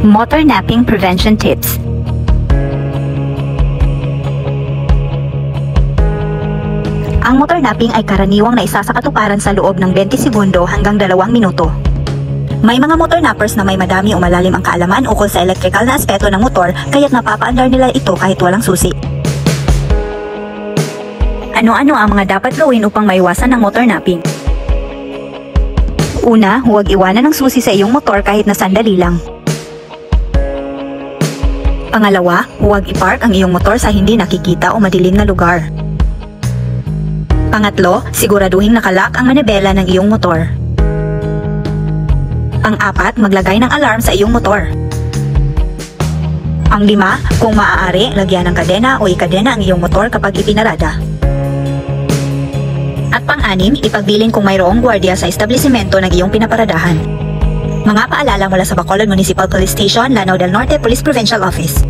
Motor napping prevention tips. Ang motor napping ay karaniwang naisa sa katuparan sa loob ng 20 segundo hanggang 2 minuto. May mga motor nappers na may madami o malalim ang kaalaman ukol sa electrical na aspeto ng motor, kaya't napapaandar nila ito kahit walang susi. Ano-ano ang mga dapat gawin upang maiwasan ng motor napping? Una, huwag iwanan ng susi sa iyong motor kahit na sandali lang. Pangalawa, huwag ipark ang iyong motor sa hindi nakikita o madilim na lugar. Pangatlo, siguraduhin nakalak ang manibela ng iyong motor. Pang-apat, maglagay ng alarm sa iyong motor. Pang-lima, kung maaari, lagyan ng kadena o ikadena ang iyong motor kapag ipinarada. At pang-anim, ipagbilin kung mayroong gwardiya sa establisimento ng iyong pinaparadahan. Mga paalala mula sa Bacolod Municipal Police Station, Lanao del Norte Police Provincial Office.